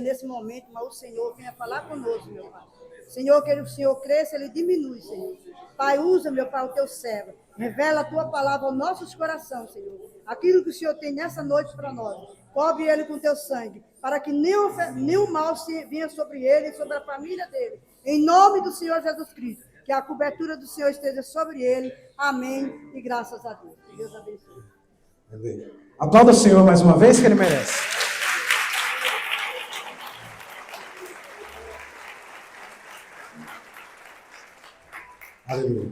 Nesse momento, mas o Senhor venha falar conosco, meu Pai. Senhor, que o Senhor cresça, Ele diminui, Senhor. Pai, usa, meu Pai, o teu servo. Revela a tua palavra aos nossos corações, Senhor. Aquilo que o Senhor tem nessa noite para nós. Cobre ele com teu sangue, para que nenhum mal venha sobre ele e sobre a família dele. Em nome do Senhor Jesus Cristo. Que a cobertura do Senhor esteja sobre ele. Amém. E graças a Deus. Deus abençoe. Amém. Aplauda o Senhor mais uma vez, que Ele merece. Aleluia.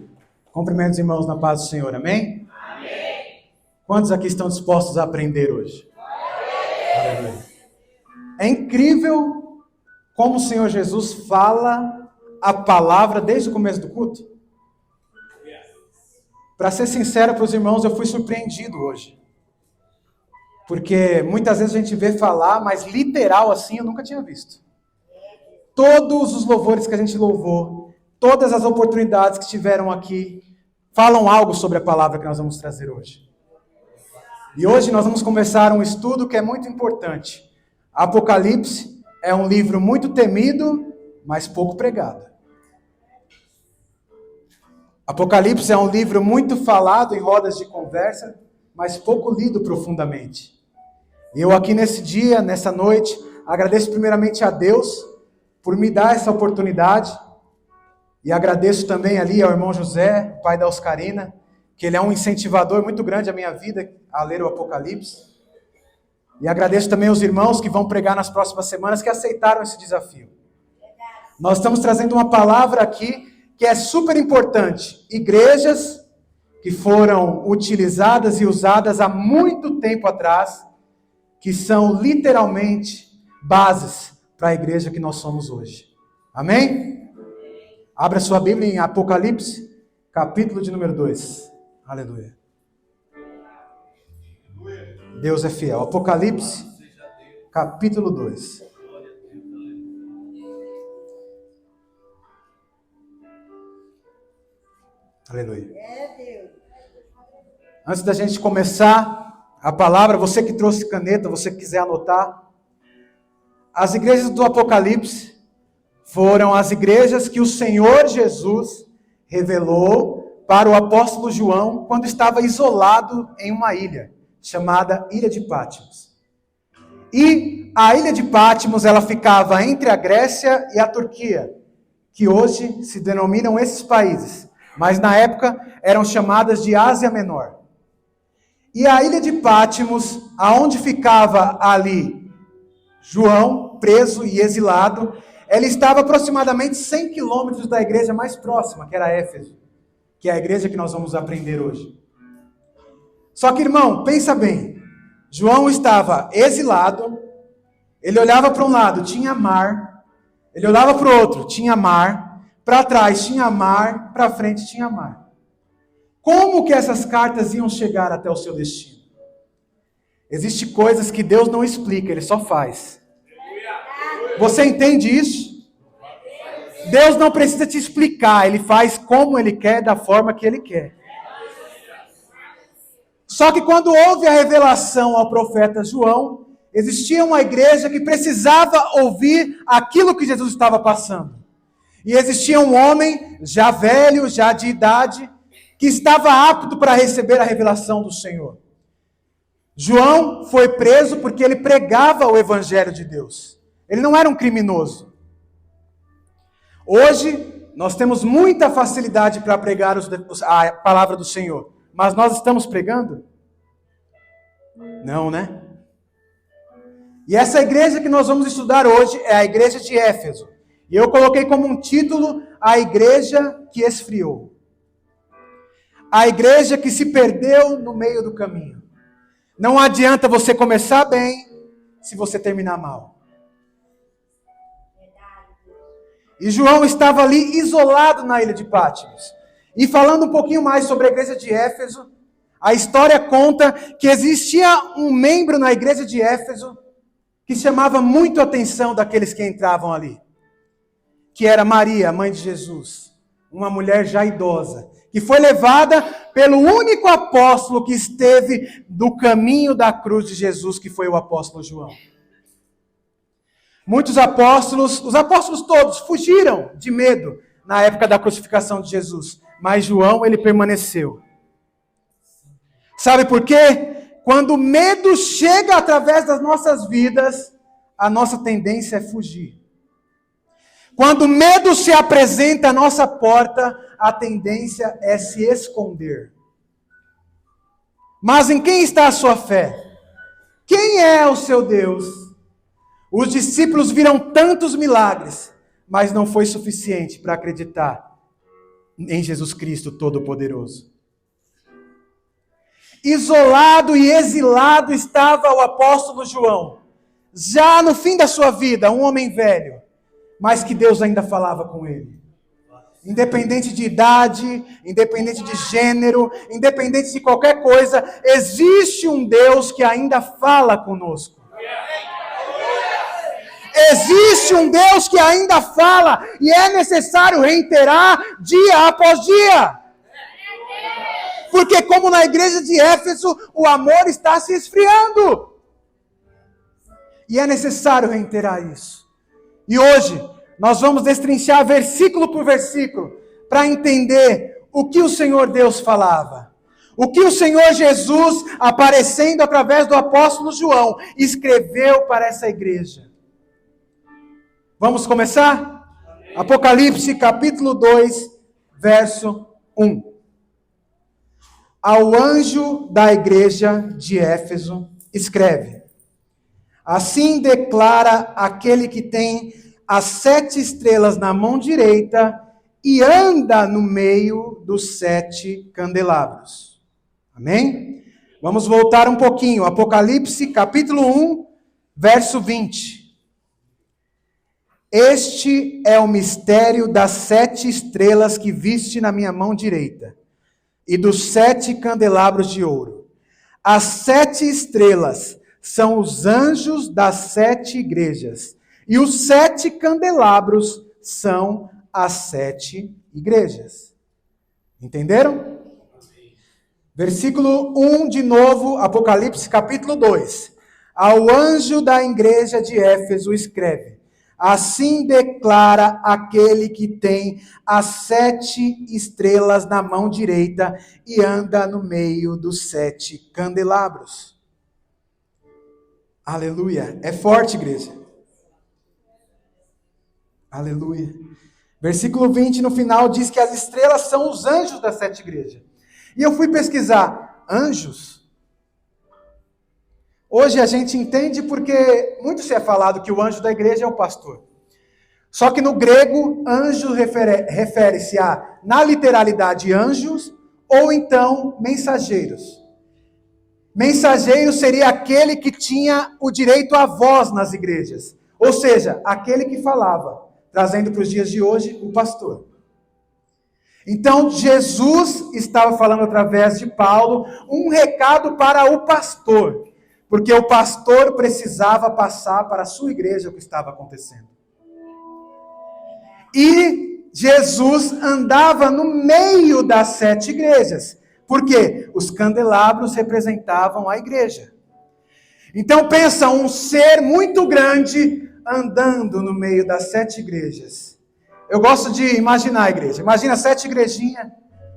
Cumprimento os irmãos na paz do Senhor, amém? Amém. Quantos aqui estão dispostos a aprender hoje? Aleluia. É incrível como o Senhor Jesus fala a palavra desde o começo do culto. Para ser sincero para os irmãos, eu fui surpreendido hoje. Porque muitas vezes a gente vê falar, mas literal assim eu nunca tinha visto. Todos os louvores que a gente louvou, todas as oportunidades que tiveram aqui, falam algo sobre a palavra que nós vamos trazer hoje. E hoje nós vamos começar um estudo que é muito importante. Apocalipse é um livro muito temido, mas pouco pregado. Apocalipse é um livro muito falado em rodas de conversa, mas pouco lido profundamente. E eu aqui nesse dia, nessa noite, agradeço primeiramente a Deus por me dar essa oportunidade. E agradeço também ali ao irmão José, pai da Oscarina, que ele é um incentivador muito grande à minha vida a ler o Apocalipse. E agradeço também aos irmãos que vão pregar nas próximas semanas, que aceitaram esse desafio. Nós estamos trazendo uma palavra aqui que é super importante. Igrejas que foram utilizadas e usadas há muito tempo atrás, que são literalmente bases para a igreja que nós somos hoje. Amém? Abra sua Bíblia em Apocalipse, capítulo de número 2. Aleluia. Deus é fiel. Apocalipse, capítulo 2. Aleluia. Antes da gente começar a palavra, você que trouxe caneta, você que quiser anotar, as igrejas do Apocalipse foram as igrejas que o Senhor Jesus revelou para o apóstolo João quando estava isolado em uma ilha, chamada Ilha de Patmos. E a Ilha de Patmos, ela ficava entre a Grécia e a Turquia, que hoje se denominam esses países, mas na época eram chamadas de Ásia Menor. E a Ilha de Patmos, aonde ficava ali João, preso e exilado, ela estava aproximadamente 100 quilômetros da igreja mais próxima, que era Éfeso, que é a igreja que nós vamos aprender hoje. Só que, irmão, pensa bem, João estava exilado, ele olhava para um lado, tinha mar, ele olhava para o outro, tinha mar, para trás tinha mar, para frente tinha mar. Como que essas cartas iam chegar até o seu destino? Existem coisas que Deus não explica, Ele só faz. Você entende isso? Deus não precisa te explicar, Ele faz como Ele quer, da forma que Ele quer. Só que quando houve a revelação ao profeta João, existia uma igreja que precisava ouvir aquilo que Jesus estava passando. E existia um homem, já velho, já de idade, que estava apto para receber a revelação do Senhor. João foi preso porque ele pregava o Evangelho de Deus. Ele não era um criminoso. Hoje, nós temos muita facilidade para pregar a palavra do Senhor. Mas nós estamos pregando? Não, né? E essa igreja que nós vamos estudar hoje é a igreja de Éfeso. E eu coloquei como um título, a igreja que esfriou. A igreja que se perdeu no meio do caminho. Não adianta você começar bem se você terminar mal. E João estava ali isolado na ilha de Patmos. E falando um pouquinho mais sobre a igreja de Éfeso, a história conta que existia um membro na igreja de Éfeso que chamava muito a atenção daqueles que entravam ali. Que era Maria, mãe de Jesus, uma mulher já idosa, que foi levada pelo único apóstolo que esteve do caminho da cruz de Jesus, que foi o apóstolo João. Muitos apóstolos, os apóstolos todos, fugiram de medo na época da crucificação de Jesus. Mas João, ele permaneceu. Sabe por quê? Quando o medo chega através das nossas vidas, a nossa tendência é fugir. Quando o medo se apresenta à nossa porta, a tendência é se esconder. Mas em quem está a sua fé? Quem é o seu Deus? Os discípulos viram tantos milagres, mas não foi suficiente para acreditar em Jesus Cristo Todo-Poderoso. Isolado e exilado estava o apóstolo João, já no fim da sua vida, um homem velho, mas que Deus ainda falava com ele. Independente de idade, independente de gênero, independente de qualquer coisa, existe um Deus que ainda fala conosco. Existe um Deus que ainda fala e é necessário reiterar dia após dia. Porque como na igreja de Éfeso, o amor está se esfriando. E é necessário reiterar isso. E hoje, nós vamos destrinchar versículo por versículo, para entender o que o Senhor Deus falava. O que o Senhor Jesus, aparecendo através do apóstolo João, escreveu para essa igreja. Vamos começar? Apocalipse capítulo 2, verso 1. Ao anjo da igreja de Éfeso, escreve: assim declara aquele que tem as 7 estrelas na mão direita e anda no meio dos 7 candelabros. Amém? Vamos voltar um pouquinho. Apocalipse capítulo 1, verso 20. Este é o mistério das 7 estrelas que viste na minha mão direita e dos 7 candelabros de ouro. As 7 estrelas são os anjos das 7 igrejas, e os 7 candelabros são as 7 igrejas. Entenderam? Versículo 1 de novo, Apocalipse capítulo 2. Ao anjo da igreja de Éfeso escreve: assim declara aquele que tem as 7 estrelas na mão direita e anda no meio dos 7 candelabros. Aleluia. É forte, igreja. Aleluia. Versículo 20 no final diz que as estrelas são os anjos das 7 igrejas. E eu fui pesquisar anjos. Hoje a gente entende porque muito se é falado que o anjo da igreja é o pastor. Só que no grego, anjo refere-se a, na literalidade, anjos ou então mensageiros. Mensageiro seria aquele que tinha o direito à voz nas igrejas. Ou seja, aquele que falava, trazendo para os dias de hoje, o pastor. Então, Jesus estava falando através de Paulo um recado para o pastor. Porque o pastor precisava passar para a sua igreja o que estava acontecendo. E Jesus andava no meio das 7 igrejas. Porque os candelabros representavam a igreja. Então pensa, um ser muito grande andando no meio das 7 igrejas. Eu gosto de imaginar a igreja. Imagina 7 igrejinhas,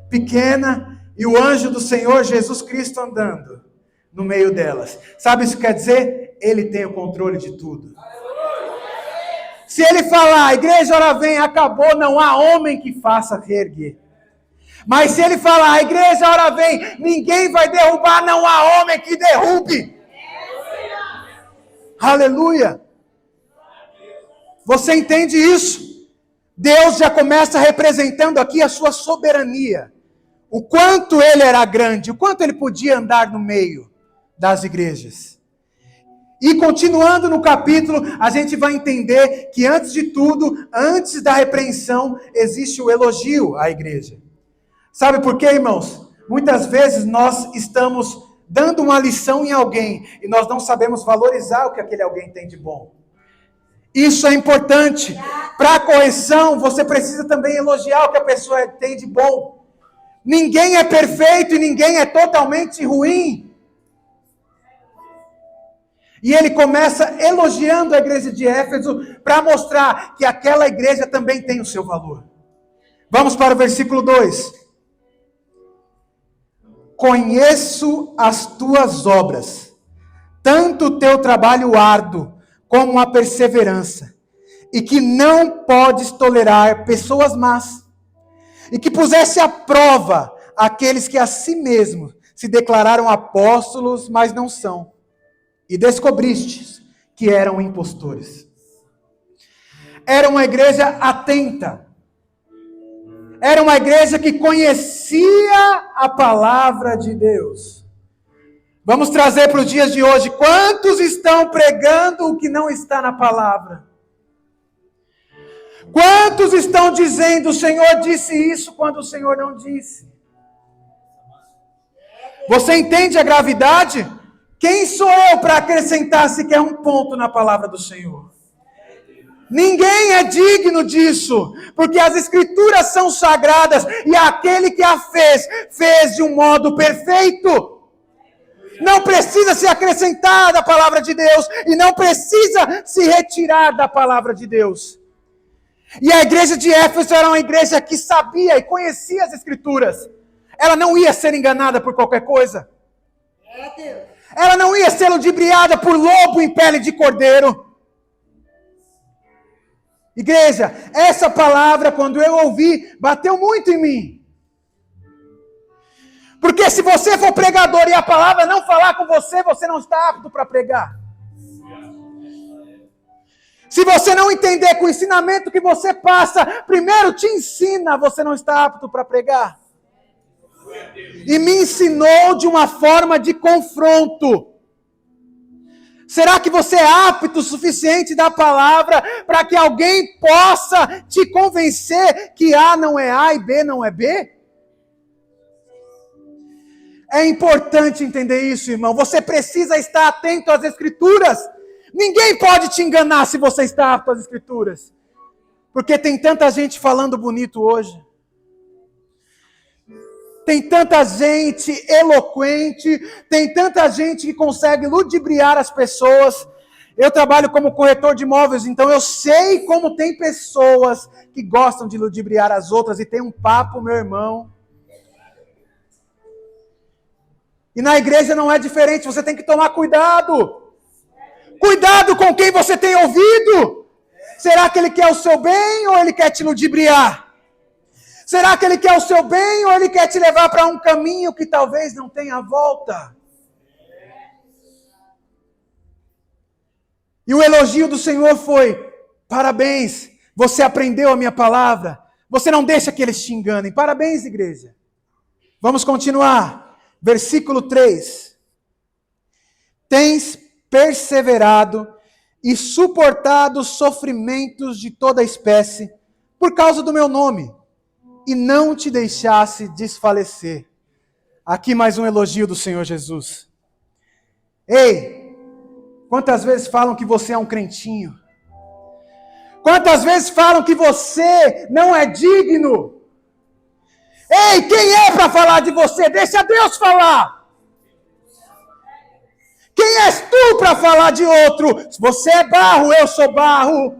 pequena, e o anjo do Senhor Jesus Cristo andando no meio delas. Sabe isso que quer dizer? Ele tem o controle de tudo. Se ele falar, a igreja ora vem, acabou, não há homem que faça reerguer. Mas se ele falar, a igreja ora vem, ninguém vai derrubar, não há homem que derrube. Aleluia. Você entende isso? Deus já começa representando aqui a sua soberania. O quanto ele era grande, o quanto ele podia andar no meio das igrejas. E continuando no capítulo, a gente vai entender que antes de tudo, antes da repreensão, existe o elogio à igreja. Sabe por quê, irmãos? Muitas vezes nós estamos dando uma lição em alguém e nós não sabemos valorizar o que aquele alguém tem de bom. Isso é importante. Para a correção, você precisa também elogiar o que a pessoa tem de bom. Ninguém é perfeito e ninguém é totalmente ruim. E ele começa elogiando a igreja de Éfeso para mostrar que aquela igreja também tem o seu valor. Vamos para o versículo 2. Conheço as tuas obras, tanto o teu trabalho árduo como a perseverança, e que não podes tolerar pessoas más, e que puseste à prova aqueles que a si mesmos se declararam apóstolos, mas não são, e descobristes que eram impostores. Era uma igreja atenta, era uma igreja que conhecia a palavra de Deus. Vamos trazer para os dias de hoje, quantos estão pregando o que não está na palavra? Quantos estão dizendo, o Senhor disse isso, quando o Senhor não disse? Você entende a gravidade? Quem sou eu para acrescentar sequer um ponto na palavra do Senhor? Ninguém é digno disso, porque as Escrituras são sagradas, e aquele que a fez, fez de um modo perfeito. Não precisa se acrescentar da palavra de Deus, e não precisa se retirar da palavra de Deus. E a igreja de Éfeso era uma igreja que sabia e conhecia as Escrituras. Ela não ia ser enganada por qualquer coisa. Ela não ia ser ludibriada por lobo em pele de cordeiro. Igreja, essa palavra, quando eu ouvi, bateu muito em mim. Porque se você for pregador e a palavra não falar com você, você não está apto para pregar. Se você não entender que o ensinamento que você passa, primeiro te ensina, você não está apto para pregar. E me ensinou de uma forma de confronto. Será que você é apto o suficiente da palavra para que alguém possa te convencer que A não é A e B não é B? É importante entender isso, irmão. Você precisa estar atento às Escrituras. Ninguém pode te enganar se você está apto às Escrituras. Porque tem tanta gente falando bonito hoje. Tem tanta gente eloquente, tem tanta gente que consegue ludibriar as pessoas. Eu trabalho como corretor de imóveis, então eu sei como tem pessoas que gostam de ludibriar as outras e tem um papo, meu irmão. E na igreja não é diferente, você tem que tomar cuidado. Cuidado com quem você tem ouvido. Será que ele quer o seu bem ou ele quer te ludibriar? Será que ele quer o seu bem ou ele quer te levar para um caminho que talvez não tenha volta? E o elogio do Senhor foi: parabéns, você aprendeu a minha palavra. Você não deixa que eles te enganem. Parabéns, igreja. Vamos continuar. Versículo 3. Tens perseverado e suportado sofrimentos de toda espécie por causa do meu nome, e não te deixasse desfalecer. Aqui mais um elogio do Senhor Jesus. Ei, quantas vezes falam que você é um crentinho? Quantas vezes falam que você não é digno? Ei, quem é para falar de você? Deixa Deus falar. Quem és tu para falar de outro? Se você é barro, eu sou barro.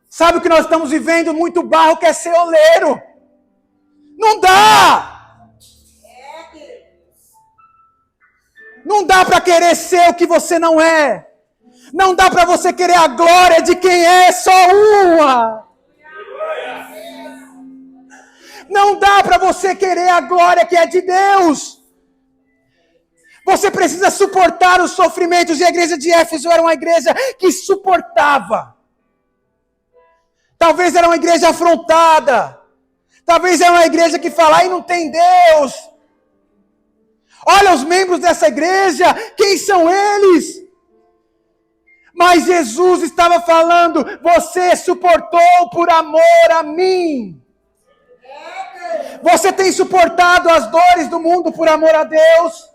Sabe o que nós estamos vivendo? Muito barro quer ser oleiro. Não dá! Não dá para querer ser o que você não é. Não dá para você querer a glória de quem é só uma. Não dá para você querer a glória que é de Deus. Você precisa suportar os sofrimentos. E a igreja de Éfeso era uma igreja que suportava. Talvez era uma igreja afrontada. Talvez era uma igreja que fala, aí não tem Deus. Olha os membros dessa igreja, quem são eles? Mas Jesus estava falando, você suportou por amor a mim. Você tem suportado as dores do mundo por amor a Deus.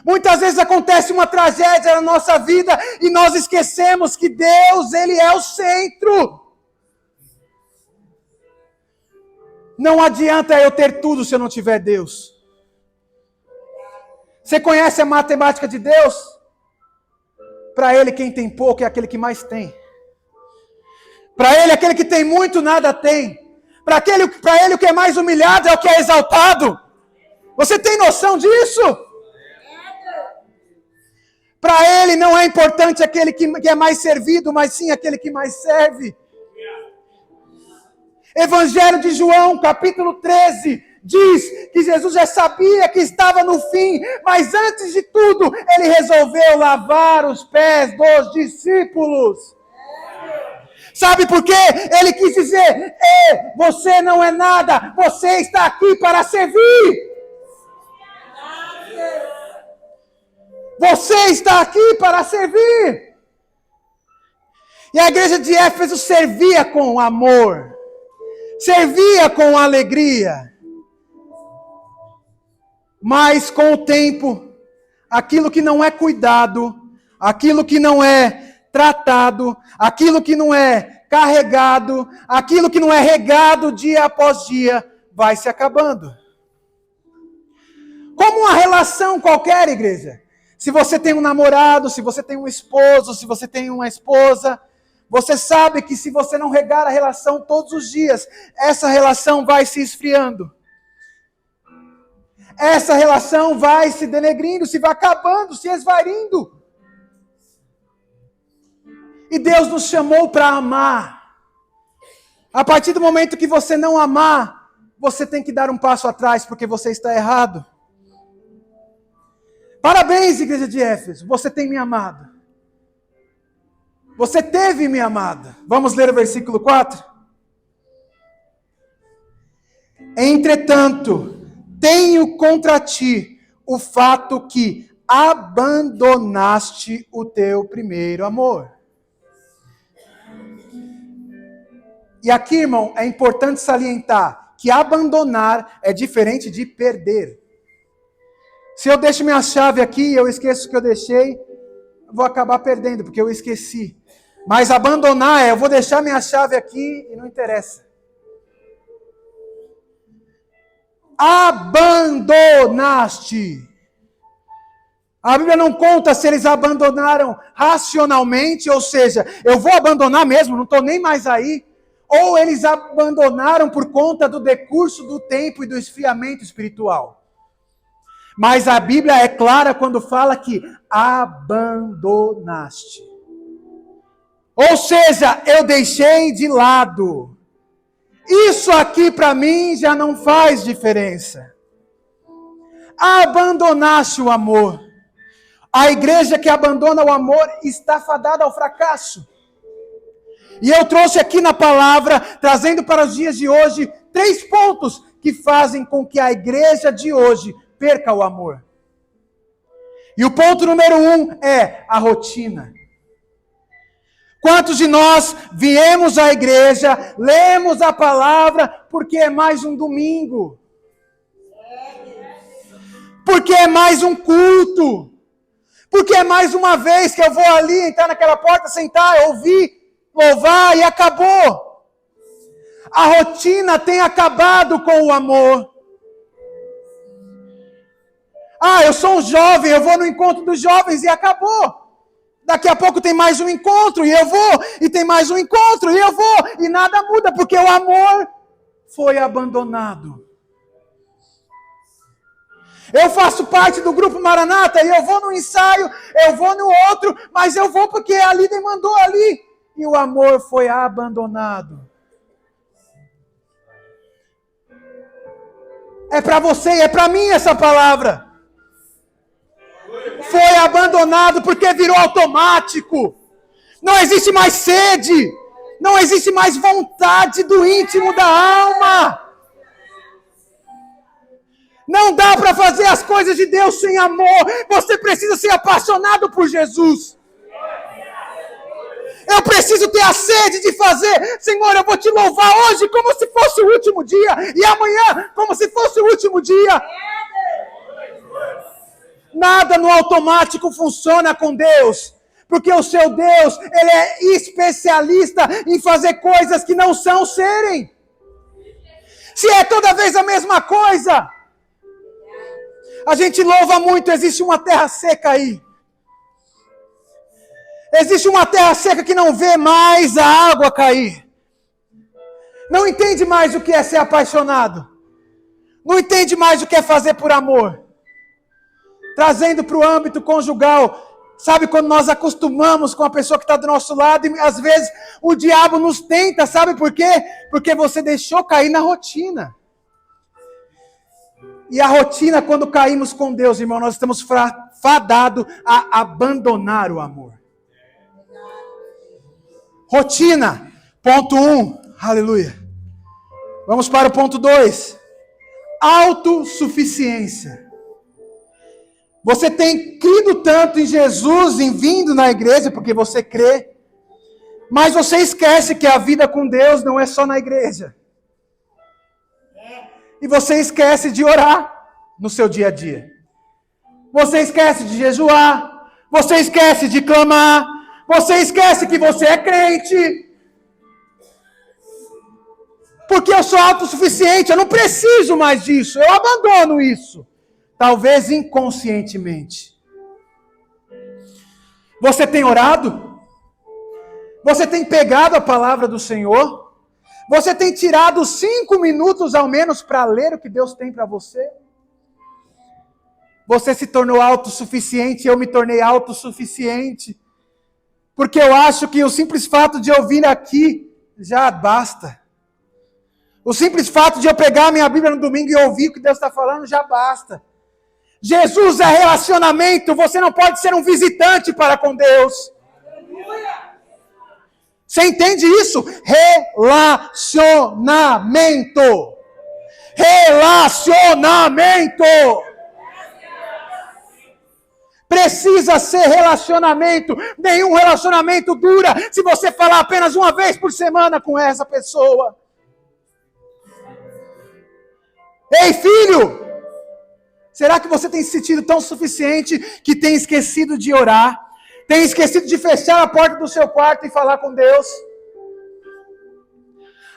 Muitas vezes acontece uma tragédia na nossa vida e nós esquecemos que Deus, Ele é o centro. Não adianta eu ter tudo se eu não tiver Deus. Você conhece a matemática de Deus? Para Ele, quem tem pouco é aquele que mais tem. Para Ele, aquele que tem muito, nada tem. Para Ele, o que é mais humilhado é o que é exaltado. Você tem noção disso? Para Ele não é importante aquele que é mais servido, mas sim aquele que mais serve. Evangelho de João, capítulo 13, diz que Jesus já sabia que estava no fim, mas antes de tudo, Ele resolveu lavar os pés dos discípulos. Sabe por quê? Ele quis dizer, você não é nada, você está aqui para servir. Você está aqui para servir. E a igreja de Éfeso servia com amor, servia com alegria. Mas com o tempo, aquilo que não é cuidado, aquilo que não é tratado, aquilo que não é carregado, aquilo que não é regado dia após dia, vai se acabando. Como uma relação qualquer, igreja. Se você tem um namorado, se você tem um esposo, se você tem uma esposa, você sabe que se você não regar a relação todos os dias, essa relação vai se esfriando. Essa relação vai se denegrindo, se vai acabando, se esvaindo. E Deus nos chamou para amar. A partir do momento que você não amar, você tem que dar um passo atrás, porque você está errado. Parabéns, igreja de Éfeso, você tem me amado. Você teve me amado. Vamos ler o versículo 4? Entretanto, tenho contra ti o fato que abandonaste o teu primeiro amor. E aqui, irmão, é importante salientar que abandonar é diferente de perder. Se eu deixo minha chave aqui e eu esqueço que eu deixei, vou acabar perdendo, porque eu esqueci. Mas abandonar eu vou deixar minha chave aqui e não interessa. Abandonaste. A Bíblia não conta se eles abandonaram racionalmente, ou seja, eu vou abandonar mesmo, não estou nem mais aí. Ou eles abandonaram por conta do decurso do tempo e do esfriamento espiritual. Mas a Bíblia é clara quando fala que abandonaste. Ou seja, eu deixei de lado. Isso aqui para mim já não faz diferença. Abandonaste o amor. A igreja que abandona o amor está fadada ao fracasso. E eu trouxe aqui na palavra, trazendo para os dias de hoje, 3 pontos que fazem com que a igreja de hoje perca o amor. E o ponto número 1 é a rotina. Quantos de nós viemos à igreja, lemos a palavra, porque é mais um domingo? Porque é mais um culto? Porque é mais uma vez que eu vou ali, entrar naquela porta, sentar, ouvir, louvar e acabou. A rotina tem acabado com o amor. Eu sou um jovem, eu vou no encontro dos jovens e acabou. Daqui a pouco tem mais um encontro e eu vou, e tem mais um encontro e eu vou, e nada muda, porque o amor foi abandonado. Eu faço parte do grupo Maranata e eu vou no ensaio, eu vou no outro, mas eu vou porque a líder mandou ali. E o amor foi abandonado. É para você e é para mim essa palavra. Foi abandonado porque virou automático. Não existe mais sede. Não existe mais vontade do íntimo da alma. Não dá para fazer as coisas de Deus sem amor. Você precisa ser apaixonado por Jesus. Eu preciso ter a sede de fazer. Senhor, eu vou te louvar hoje como se fosse o último dia. E amanhã como se fosse o último dia. Nada no automático funciona com Deus. Porque o seu Deus, Ele é especialista em fazer coisas que não são serem. Se é toda vez a mesma coisa. A gente louva muito, existe uma terra seca aí. Existe uma terra seca que não vê mais a água cair. Não entende mais o que é ser apaixonado. Não entende mais o que é fazer por amor. Trazendo para o âmbito conjugal. Sabe quando nós acostumamos com a pessoa que está do nosso lado e às vezes o diabo nos tenta, sabe por quê? Porque você deixou cair na rotina. E a rotina, quando caímos com Deus, irmão, nós estamos fadados a abandonar o amor. Rotina, ponto 1, aleluia. Vamos para o ponto 2, autossuficiência. Você tem crido tanto em Jesus, em vindo na igreja, porque você crê, mas você esquece que a vida com Deus não é só na igreja. E você esquece de orar no seu dia a dia. Você esquece de jejuar, você esquece de clamar, você esquece que você é crente. Porque eu sou autossuficiente, eu não preciso mais disso, eu abandono isso. Talvez inconscientemente. Você tem orado? Você tem pegado a palavra do Senhor? Você tem tirado 5 minutos ao menos para ler o que Deus tem para você? Você se tornou autossuficiente, eu me tornei autossuficiente. Porque eu acho que o simples fato de eu vir aqui já basta. O simples fato de eu pegar a minha Bíblia no domingo e ouvir o que Deus está falando já basta. Jesus é relacionamento, você não pode ser um visitante para com Deus. Você entende isso? Relacionamento. Relacionamento. Precisa ser relacionamento. Nenhum relacionamento dura se você falar apenas uma vez por semana com essa pessoa. Ei, filho! Será que você tem se sentido tão suficiente que tem esquecido de orar? Tem esquecido de fechar a porta do seu quarto e falar com Deus?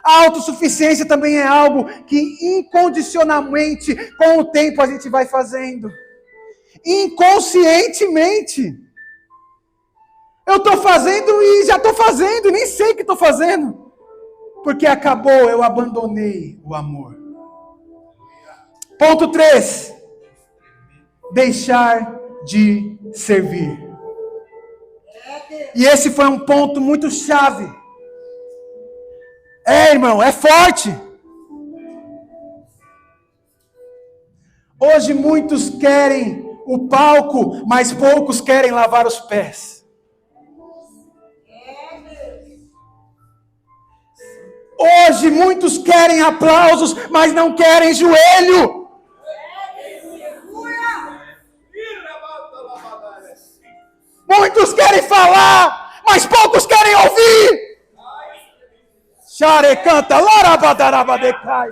A autossuficiência também é algo que incondicionalmente, com o tempo, a gente vai fazendo. Inconscientemente. Eu estou fazendo e já estou fazendo, e nem sei o que estou fazendo. Porque acabou, eu abandonei o amor. Ponto 3. Deixar de servir. E esse foi um ponto muito chave. Irmão, é forte. Hoje muitos querem o palco, mas poucos querem lavar os pés. Hoje muitos querem aplausos, mas não querem joelho. Muitos querem falar, mas poucos querem ouvir. Xare canta, larabadarabadecai.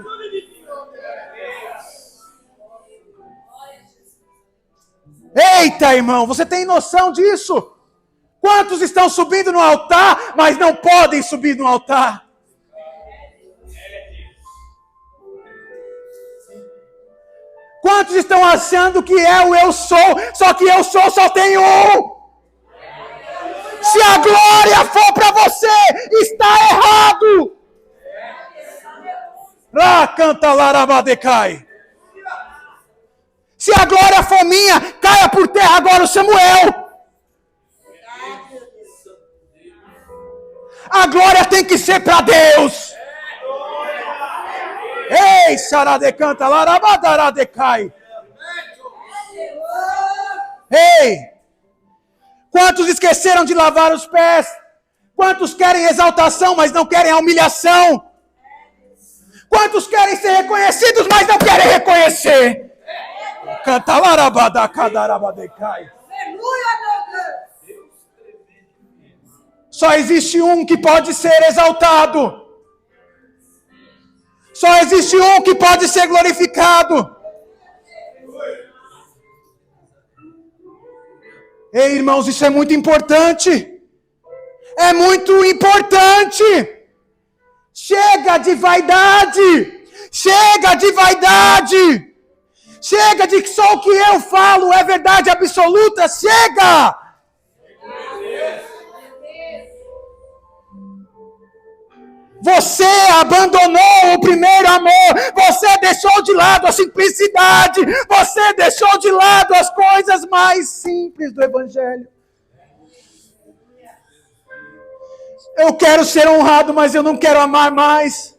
Eita, irmão, você tem noção disso? Quantos estão subindo no altar, mas não podem subir no altar? Quantos estão achando que é o eu sou, só que eu sou só tem um? Se a glória for para você, está errado. Lá canta larabadecai. Se a glória for minha, caia por terra agora o Samuel. A glória tem que ser para Deus. Ei, saradecanta larabadarabadecai. Ei! Quantos esqueceram de lavar os pés? Quantos querem exaltação, mas não querem a humilhação? Quantos querem ser reconhecidos, mas não querem reconhecer? Canta larabadacadarabadecai. Só existe um que pode ser exaltado. Só existe um que pode ser glorificado. Ei, irmãos, isso é muito importante. É muito importante. Chega de vaidade. Chega de vaidade. Chega de que só o que eu falo é verdade absoluta. Chega! Você abandonou o primeiro amor. Você deixou de lado a simplicidade. Você deixou de lado as coisas mais simples do Evangelho. Eu quero ser honrado, mas eu não quero amar mais.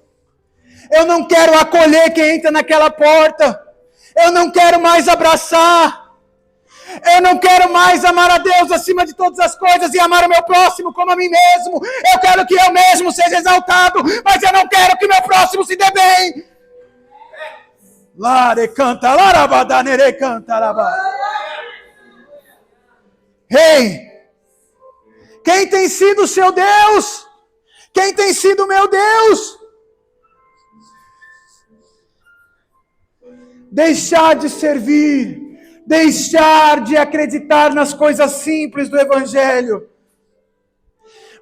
Eu não quero acolher quem entra naquela porta. Eu não quero mais abraçar. Eu não quero mais amar a Deus acima de todas as coisas e amar o meu próximo como a mim mesmo. Eu quero que eu mesmo seja exaltado, mas eu não quero que meu próximo se dê bem. Lare canta, larabadanere canta, laraba. Ei, quem tem sido o seu Deus? Quem tem sido o meu Deus? Deixar de servir. Deixar de acreditar nas coisas simples do Evangelho.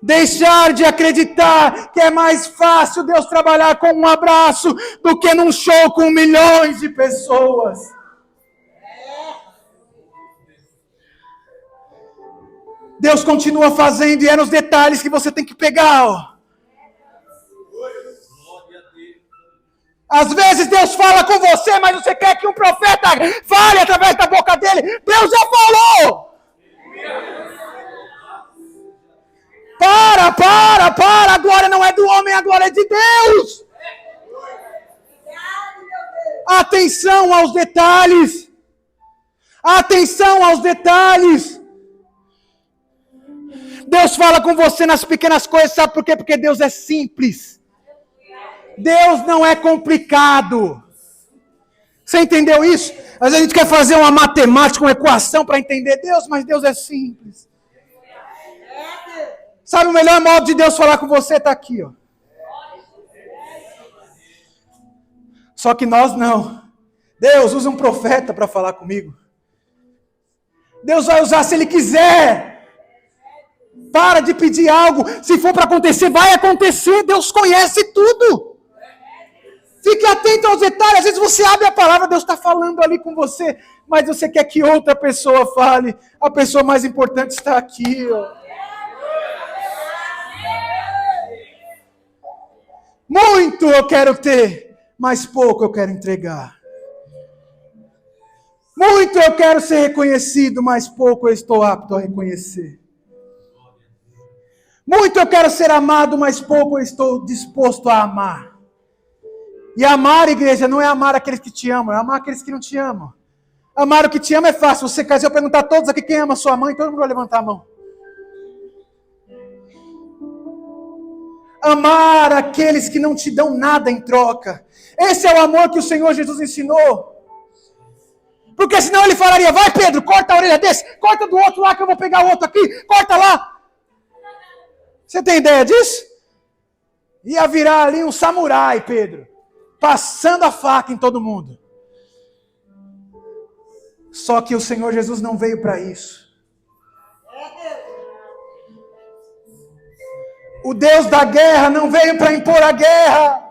Deixar de acreditar que é mais fácil Deus trabalhar com um abraço do que num show com milhões de pessoas. Deus continua fazendo e é nos detalhes que você tem que pegar, ó. Às vezes Deus fala com você, mas você quer que um profeta fale através da boca dele. Deus já falou! Para! A glória não é do homem, a glória é de Deus! Atenção aos detalhes! Atenção aos detalhes! Deus fala com você nas pequenas coisas, sabe por quê? Porque Deus é simples. Deus não é complicado. Você entendeu isso? Às vezes a gente quer fazer uma matemática, uma equação para entender Deus, mas Deus é simples. Sabe o melhor modo de Deus falar com você? Está aqui, ó. Só que nós não. Deus usa um profeta para falar comigo. Deus vai usar se Ele quiser. Para de pedir algo. Se for para acontecer, vai acontecer. Deus conhece tudo. Fique atento aos detalhes. Às vezes você abre a palavra, Deus está falando ali com você, mas você quer que outra pessoa fale. A pessoa mais importante está aqui, ó. Muito eu quero ter, mas pouco eu quero entregar. Muito eu quero ser reconhecido, mas pouco eu estou apto a reconhecer. Muito eu quero ser amado, mas pouco eu estou disposto a amar. E amar, igreja, não é amar aqueles que te amam, é amar aqueles que não te amam. Amar o que te ama é fácil. Se eu perguntar a todos aqui quem ama sua mãe, todo mundo vai levantar a mão. Amar aqueles que não te dão nada em troca. Esse é o amor que o Senhor Jesus ensinou. Porque senão ele falaria, vai Pedro, corta a orelha desse, corta do outro lá que eu vou pegar o outro aqui, corta lá. Você tem ideia disso? Ia virar ali um samurai, Pedro, passando a faca em todo mundo. Só que o Senhor Jesus não veio para isso. O Deus da guerra não veio para impor a guerra.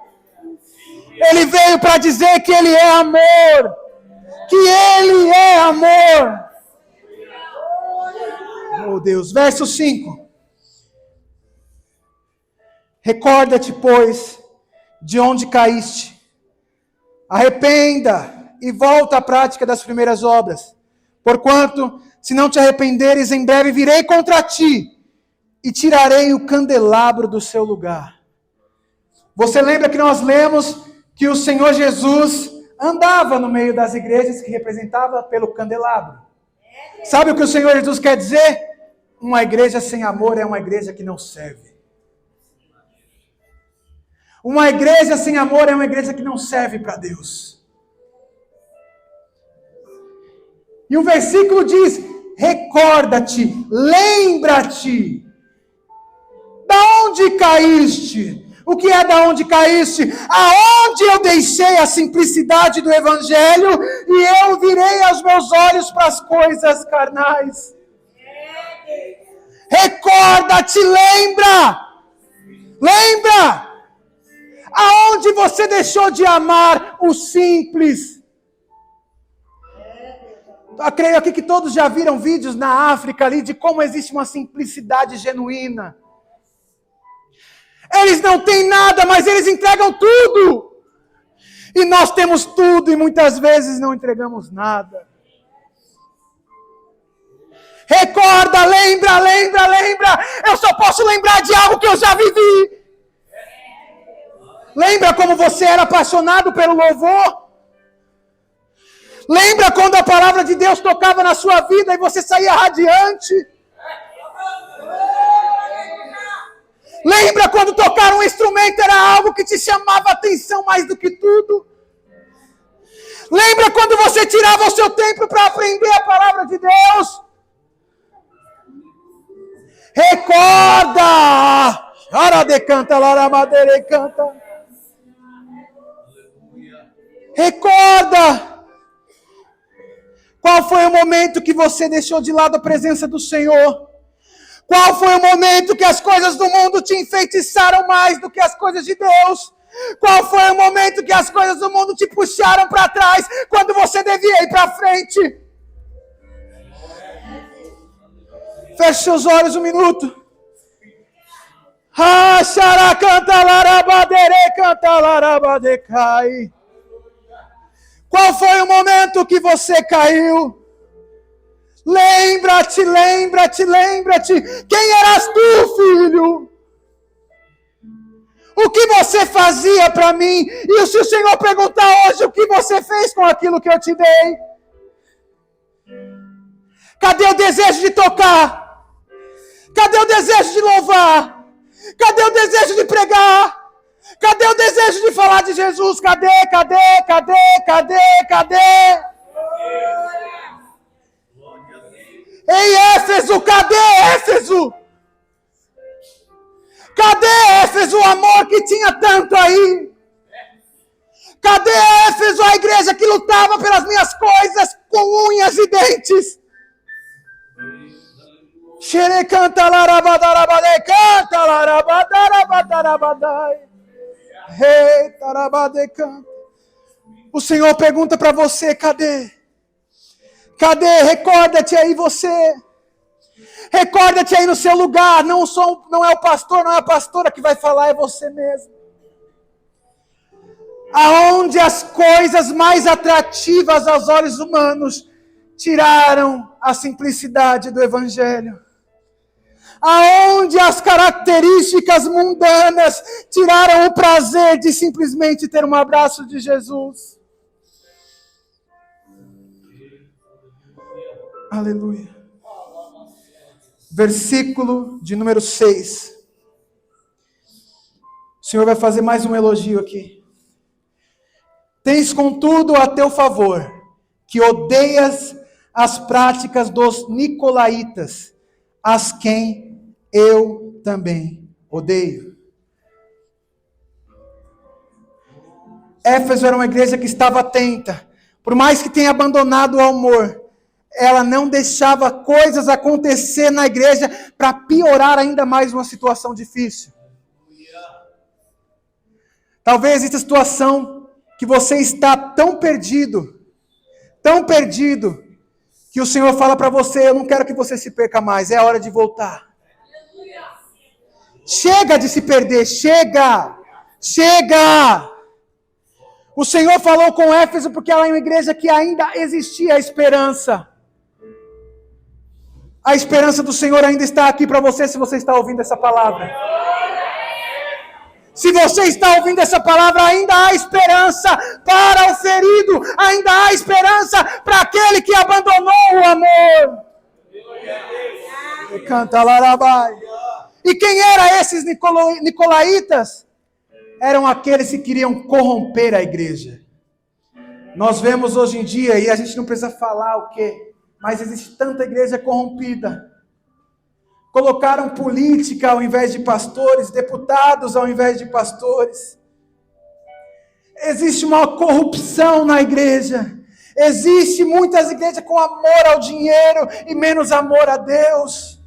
Ele veio para dizer que Ele é amor. Que Ele é amor. Oh Deus, verso 5. Recorda-te, pois, de onde caíste. Arrependa e volta à prática das primeiras obras. Porquanto, se não te arrependeres, em breve virei contra ti e tirarei o candelabro do seu lugar. Você lembra que nós lemos que o Senhor Jesus andava no meio das igrejas que representava pelo candelabro. Sabe o que o Senhor Jesus quer dizer? Uma igreja sem amor é uma igreja que não serve. Uma igreja sem amor é uma igreja que não serve para Deus. E o versículo diz, recorda-te, lembra-te. Da onde caíste? O que é da onde caíste? Aonde eu deixei a simplicidade do Evangelho e eu virei os meus olhos para as coisas carnais. Recorda-te, lembra! Lembra! Aonde você deixou de amar o simples? Eu creio aqui que todos já viram vídeos na África ali de como existe uma simplicidade genuína. Eles não têm nada, mas eles entregam tudo. E nós temos tudo e muitas vezes não entregamos nada. Recorda, lembra. Eu só posso lembrar de algo que eu já vivi. Lembra como você era apaixonado pelo louvor? Lembra quando a palavra de Deus tocava na sua vida e você saía radiante? Lembra quando tocar um instrumento era algo que te chamava a atenção mais do que tudo? Lembra quando você tirava o seu tempo para aprender a palavra de Deus? Recorda! Recorda! Qual foi o momento que você deixou de lado a presença do Senhor? Qual foi o momento que as coisas do mundo te enfeitiçaram mais do que as coisas de Deus? Qual foi o momento que as coisas do mundo te puxaram para trás quando você devia ir para frente? Feche seus olhos um minuto. Qual foi o momento que você caiu? Lembra-te. Quem eras tu, filho? O que você fazia para mim? E se o Senhor perguntar hoje o que você fez com aquilo que eu te dei? Cadê o desejo de tocar? Cadê o desejo de louvar? Cadê o desejo de pregar? Cadê o desejo de falar de Jesus? Cadê? Ei, Éfeso, cadê Éfeso? Cadê Éfeso, o amor que tinha tanto aí? Cadê Éfeso, a igreja que lutava pelas minhas coisas com unhas e dentes? O Senhor pergunta para você, cadê? Cadê? Recorda-te aí você. Recorda-te aí no seu lugar. Não é o pastor, não é a pastora que vai falar, é você mesmo. Aonde as coisas mais atrativas aos olhos humanos tiraram a simplicidade do Evangelho. Aonde as características mundanas tiraram o prazer de simplesmente ter um abraço de Jesus. Aleluia. Versículo de número 6. O Senhor vai fazer mais um elogio aqui. Tens contudo a teu favor, que odeias as práticas dos nicolaítas, as quem eu também odeio. Éfeso era uma igreja que estava atenta. Por mais que tenha abandonado o amor, ela não deixava coisas acontecer na igreja para piorar ainda mais uma situação difícil. Talvez essa situação que você está tão perdido, que o Senhor fala para você, eu não quero que você se perca mais, é a hora de voltar. Chega de se perder, chega! O Senhor falou com Éfeso porque ela é uma igreja que ainda existia a esperança. A esperança do Senhor ainda está aqui para você, se você está ouvindo essa palavra. Se você está ouvindo essa palavra, ainda há esperança para o ferido, ainda há esperança para aquele que abandonou o amor. Canta larabai. E quem eram esses nicolaítas? Eram aqueles que queriam corromper a igreja. Nós vemos hoje em dia, e a gente não precisa falar o quê, mas existe tanta igreja corrompida. Colocaram política ao invés de pastores, deputados ao invés de pastores. Existe uma corrupção na igreja. Existe muitas igrejas com amor ao dinheiro e menos amor a Deus.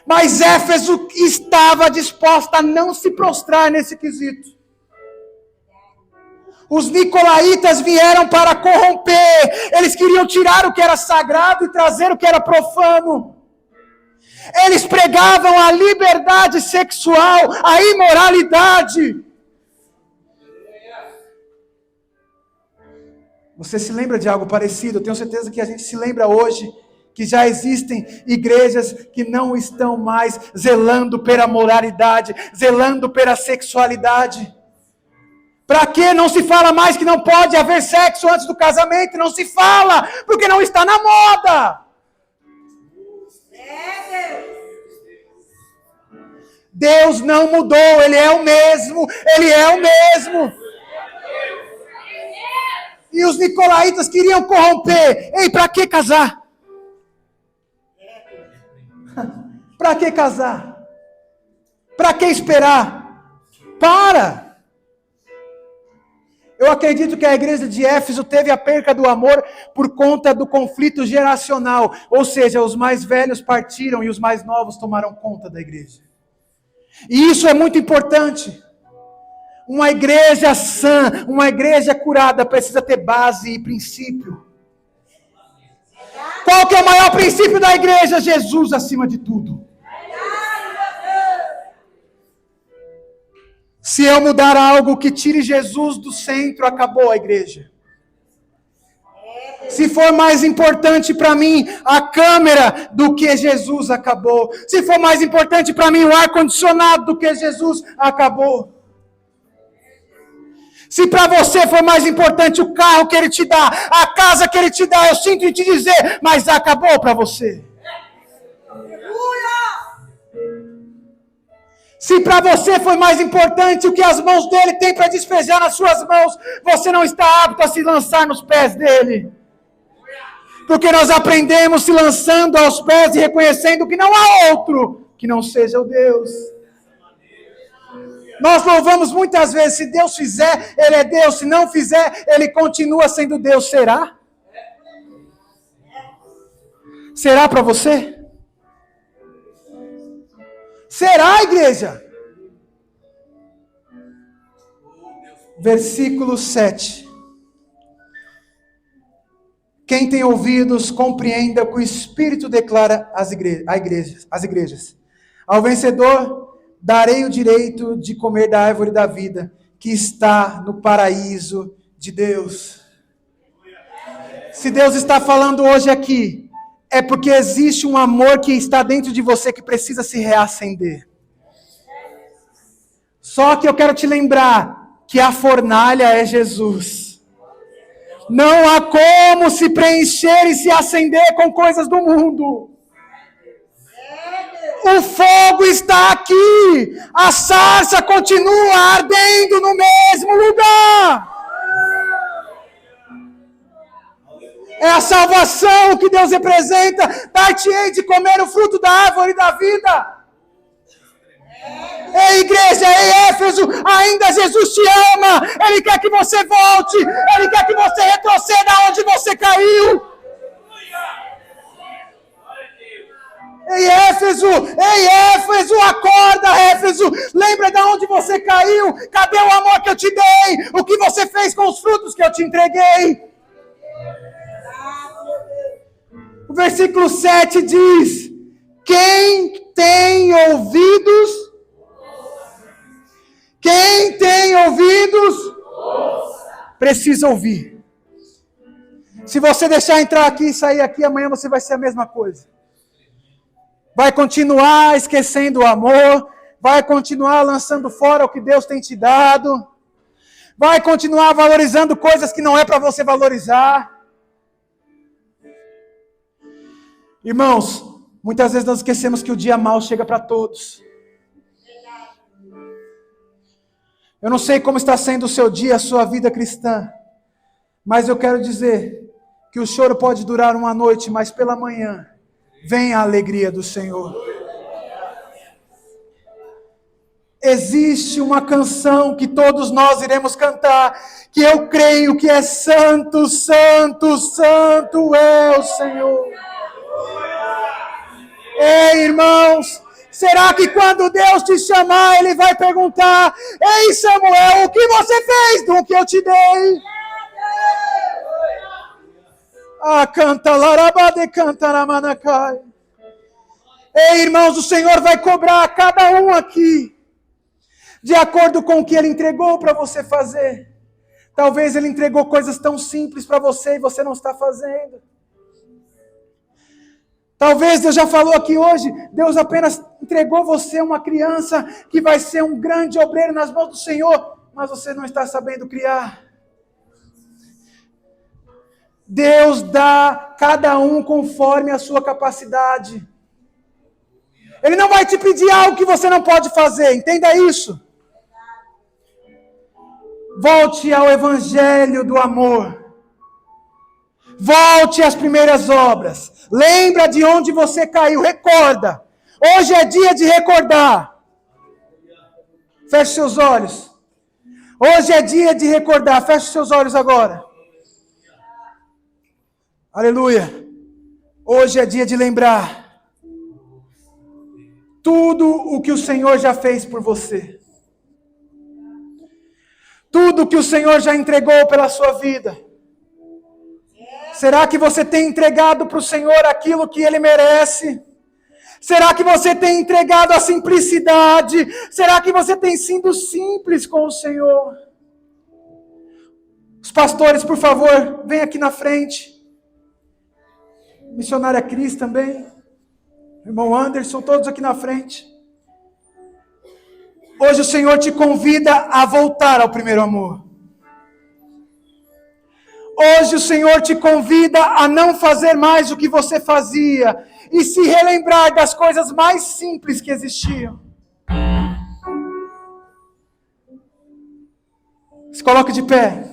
Mas Éfeso estava disposta a não se prostrar nesse quesito. Os nicolaítas vieram para corromper. Eles queriam tirar o que era sagrado e trazer o que era profano. Eles pregavam a liberdade sexual, a imoralidade. Você se lembra de algo parecido? Eu tenho certeza que a gente se lembra hoje que já existem igrejas que não estão mais zelando pela moralidade, zelando pela sexualidade. Para que não se fala mais que não pode haver sexo antes do casamento? Não se fala, porque não está na moda. Deus não mudou, Ele é o mesmo, Ele é o mesmo. E os nicolaítas queriam corromper. Ei, para que casar? Para que casar? Para que esperar? Para! Eu acredito que a igreja de Éfeso teve a perca do amor por conta do conflito geracional. Ou seja, os mais velhos partiram e os mais novos tomaram conta da igreja. E isso é muito importante. Uma igreja sã, uma igreja curada precisa ter base e princípio. Qual que é o maior princípio da igreja? Jesus acima de tudo. Se eu mudar algo que tire Jesus do centro, acabou a igreja. Se for mais importante para mim a câmera do que Jesus, acabou. Se for mais importante para mim o ar-condicionado do que Jesus, acabou. Se para você for mais importante o carro que Ele te dá, a casa que Ele te dá, eu sinto em te dizer, mas acabou para você. Se para você foi mais importante o que as mãos dele têm para despejar nas suas mãos, você não está apto a se lançar nos pés dele. Porque nós aprendemos se lançando aos pés e reconhecendo que não há outro que não seja o Deus. Nós louvamos muitas vezes, se Deus fizer, Ele é Deus, se não fizer, Ele continua sendo Deus. Será? Será para você? Será, igreja? Versículo 7. Quem tem ouvidos, compreenda o que o Espírito declara às igrejas. Ao vencedor, darei o direito de comer da árvore da vida, que está no paraíso de Deus. Se Deus está falando hoje aqui, é porque existe um amor que está dentro de você que precisa se reacender. Só que eu quero te lembrar que a fornalha é Jesus. Não há como se preencher e se acender com coisas do mundo. O fogo está aqui. A sarça continua ardendo no mesmo lugar. É a salvação que Deus representa. Dar-te-ei de comer o fruto da árvore da vida. Ei, igreja, ei, Éfeso, ainda Jesus te ama. Ele quer que você volte. Ele quer que você retroceda onde você caiu. Ei, Éfeso, acorda, Éfeso. Lembra de onde você caiu? Cadê o amor que eu te dei? O que você fez com os frutos que eu te entreguei? O versículo 7 diz: quem tem ouvidos, precisa ouvir. Se você deixar entrar aqui e sair aqui, amanhã você vai ser a mesma coisa. Vai continuar esquecendo o amor, vai continuar lançando fora o que Deus tem te dado, vai continuar valorizando coisas que não é para você valorizar. Irmãos, muitas vezes nós esquecemos que o dia mau chega para todos. Eu não sei como está sendo o seu dia, a sua vida cristã, mas eu quero dizer que o choro pode durar uma noite, mas pela manhã vem a alegria do Senhor. Existe uma canção que todos nós iremos cantar, que eu creio que é santo, santo, santo é o Senhor. Ei, irmãos, Será que quando Deus te chamar, Ele vai perguntar: ei Samuel, o que você fez do que eu te dei? Ah, canta larabade, canta ramanacai. Ei, irmãos, o Senhor vai cobrar a cada um aqui, de acordo com o que Ele entregou para você fazer. Talvez Ele entregou coisas tão simples para você e você não está fazendo. Talvez Deus já falou aqui hoje, Deus apenas entregou você uma criança que vai ser um grande obreiro nas mãos do Senhor, mas você não está sabendo criar. Deus dá cada um conforme a sua capacidade. Ele não vai te pedir algo que você não pode fazer, entenda isso. Volte ao evangelho do amor. Volte às primeiras obras. Lembra de onde você caiu, recorda. Hoje é dia de recordar. Feche seus olhos. Hoje é dia de recordar. Feche seus olhos agora. Aleluia. Hoje é dia de lembrar tudo o que o Senhor já fez por você. Tudo que o Senhor já entregou pela sua vida. Será que você tem entregado para o Senhor aquilo que Ele merece? Será que você tem entregado a simplicidade? Será que você tem sido simples com o Senhor? Os pastores, por favor, venham aqui na frente. Missionária Cris também. Irmão Anderson, todos aqui na frente. Hoje o Senhor te convida a voltar ao primeiro amor. Hoje o Senhor te convida a não fazer mais o que você fazia e se relembrar das coisas mais simples que existiam. Se coloque de pé.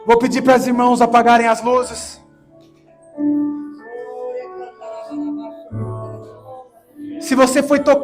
Vou pedir para os irmãos apagarem as luzes. Se você foi tocado